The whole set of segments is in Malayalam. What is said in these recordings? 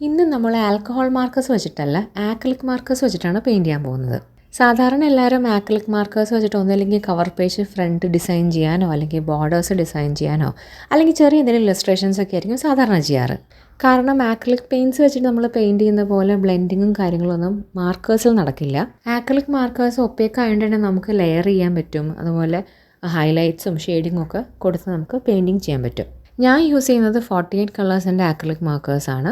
ഇന്ന് നമ്മൾ ആൽക്കഹോൾ മാർക്കേഴ്സ് വെച്ചിട്ടല്ല ആക്രിലിക് മാർക്കേഴ്സ് വെച്ചിട്ടാണ് പെയിൻറ് ചെയ്യാൻ പോകുന്നത്. സാധാരണ എല്ലാവരും ആക്രിലിക് മാർക്കേഴ്സ് വെച്ചിട്ട് ഒന്നല്ലെങ്കിൽ കവർ പേജ് ഫ്രണ്ട് ഡിസൈൻ ചെയ്യാനോ അല്ലെങ്കിൽ ബോർഡേഴ്സ് ഡിസൈൻ ചെയ്യാനോ അല്ലെങ്കിൽ ചെറിയ എന്തെങ്കിലും ഇലസ്ട്രേഷൻസ് ഒക്കെ ആയിരിക്കും സാധാരണ ചെയ്യാറ്. കാരണം ആക്രിലിക് പെയിൻറ്റ്സ് വെച്ചിട്ട് നമ്മൾ പെയിൻറ് ചെയ്യുന്ന പോലെ ബ്ലെൻഡിങ്ങും കാര്യങ്ങളൊന്നും മാർക്കേഴ്സിൽ നടക്കില്ല. ആക്രിലിക് മാർക്കേഴ്സ് ഒപ്പേക്ക് ആയതുകൊണ്ട് തന്നെ നമുക്ക് ലെയർ ചെയ്യാൻ പറ്റും. അതുപോലെ ഹൈലൈറ്റ്സും ഷെയ്ഡിങ്ങും ഒക്കെ കൊടുത്ത് നമുക്ക് പെയിൻറ്റിങ് ചെയ്യാൻ പറ്റും. ഞാൻ യൂസ് ചെയ്യുന്നത് 48 കളേഴ്സിൻ്റെ ആക്രിലിക് മാർക്കേഴ്സാണ്.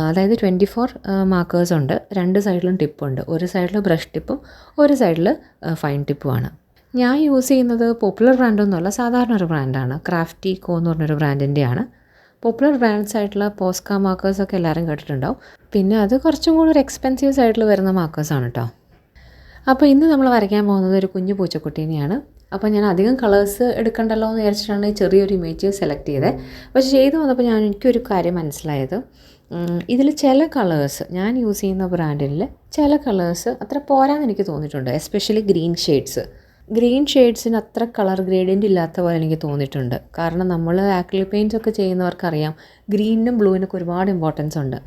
അതായത് 24 മാർക്കേഴ്സ് ഉണ്ട്. രണ്ട് സൈഡിലും ടിപ്പുണ്ട്. ഒരു സൈഡിൽ ബ്രഷ് ടിപ്പും ഒരു സൈഡിൽ ഫൈൻ ടിപ്പുമാണ്. ഞാൻ യൂസ് ചെയ്യുന്നത് പോപ്പുലർ ബ്രാൻഡൊന്നുമല്ല, സാധാരണ ഒരു ബ്രാൻഡാണ്. ക്രാഫ്റ്റി കോ എന്ന് പറഞ്ഞൊരു ബ്രാൻഡിൻ്റെയാണ്. പോപ്പുലർ ബ്രാൻഡ്സ് ആയിട്ടുള്ള പോസ്ക മാർക്കേഴ്സൊക്കെ എല്ലാവരും കേട്ടിട്ടുണ്ടാവും. പിന്നെ അത് കുറച്ചും കൂടി ഒരു എക്സ്പെൻസീവ് സൈഡിൽ വരുന്ന മാർക്കേഴ്സാണ് കേട്ടോ. അപ്പോൾ ഇന്ന് നമ്മൾ വരയ്ക്കാൻ പോകുന്നത് ഒരു കുഞ്ഞു പൂച്ചക്കുട്ടീനെയാണ്. അപ്പോൾ ഞാൻ അധികം കളേഴ്സ് എടുക്കണ്ടല്ലോ എന്ന് വിചാരിച്ചിട്ടാണ് ഈ ചെറിയൊരു ഇമേജ് സെലക്ട് ചെയ്തത്. പക്ഷേ ചെയ്തു വന്നപ്പോൾ എനിക്കൊരു കാര്യം മനസ്സിലായത്, ഇതിൽ ചില കളേഴ്സ് ഞാൻ യൂസ് ചെയ്യുന്ന ബ്രാൻഡിൽ ചില കളേഴ്സ് അത്ര പോരാന്ന് എനിക്ക് തോന്നിയിട്ടുണ്ട്. എസ്പെഷ്യലി ഗ്രീൻ ഷെയ്ഡ്സിന് അത്ര കളർ ഗ്രേഡിയൻ്റ് ഇല്ലാത്ത പോലെ എനിക്ക് തോന്നിയിട്ടുണ്ട്. കാരണം നമ്മൾ ആക്രിലിക് പെയിൻറ്റ്സ് ഒക്കെ ചെയ്യുന്നവർക്കറിയാം ഗ്രീനും ബ്ലൂവിനൊക്കെ ഒരുപാട് ഇമ്പോർട്ടൻസ് ഉണ്ട്.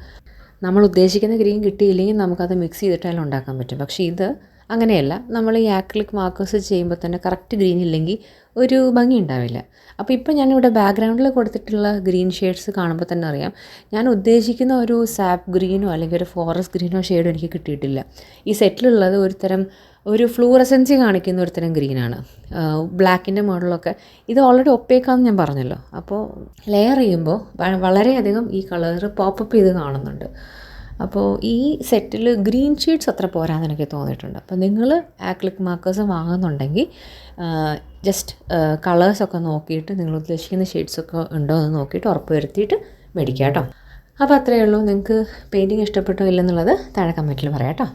നമ്മൾ ഉദ്ദേശിക്കുന്ന ഗ്രീൻ കിട്ടിയില്ലെങ്കിൽ നമുക്കത് മിക്സ് ചെയ്തിട്ടെല്ലാം ഉണ്ടാക്കാൻ പറ്റും. പക്ഷേ ഇത് അങ്ങനെയല്ല. നമ്മൾ ഈ ആക്രിലിക് മാർക്കേഴ്സ് ചെയ്യുമ്പോൾ തന്നെ കറക്റ്റ് ഗ്രീൻ ഇല്ലെങ്കിൽ ഒരു ഭംഗി ഉണ്ടാവില്ല. അപ്പോൾ ഇപ്പോൾ ഞാനിവിടെ ബാക്ക്ഗ്രൗണ്ടിൽ കൊടുത്തിട്ടുള്ള ഗ്രീൻ ഷെയ്ഡ്സ് കാണുമ്പോൾ തന്നെ അറിയാം, ഞാൻ ഉദ്ദേശിക്കുന്ന ഒരു സാപ്പ് ഗ്രീനോ അല്ലെങ്കിൽ ഒരു ഫോറസ്റ്റ് ഗ്രീനോ ഷെയ്ഡോ എനിക്ക് കിട്ടിയിട്ടില്ല. ഈ സെറ്റിലുള്ളത് ഒരു ഫ്ലൂറസൻസി കാണിക്കുന്ന ഒരു തരം ഗ്രീനാണ്. ബ്ലാക്കിൻ്റെ മോഡലൊക്കെ ഇത് ഓൾറെഡി ഒപ്പേക്കാന്ന് ഞാൻ പറഞ്ഞല്ലോ. അപ്പോൾ ലെയർ ചെയ്യുമ്പോൾ വളരെയധികം ഈ കളർ പോപ്പപ്പ് ചെയ്ത് കാണുന്നുണ്ട്. അപ്പോൾ ഈ സെറ്റിൽ ഗ്രീൻ ഷെയ്ഡ്സ് അത്ര പോരാന്ന് എനിക്ക് തോന്നിയിട്ടുണ്ട്. അപ്പോൾ നിങ്ങൾ ആക്രിലിക് മാർക്കേഴ്സ് വാങ്ങുന്നുണ്ടെങ്കിൽ ജസ്റ്റ് കളേഴ്സൊക്കെ നോക്കിയിട്ട് നിങ്ങൾ ഉദ്ദേശിക്കുന്ന ഷെയ്ഡ്സൊക്കെ ഉണ്ടോ എന്ന് നോക്കിയിട്ട് ഉറപ്പ് വരുത്തിയിട്ട് മേടിക്കുക കേട്ടോ. അപ്പോൾ അത്രയേ ഉള്ളൂ. നിങ്ങൾക്ക് പെയിൻറ്റിങ് ഇഷ്ടപ്പെട്ടോ ഇല്ലെന്നുള്ളത് താഴെ കമൻറ്റിൽ പറയാം കേട്ടോ.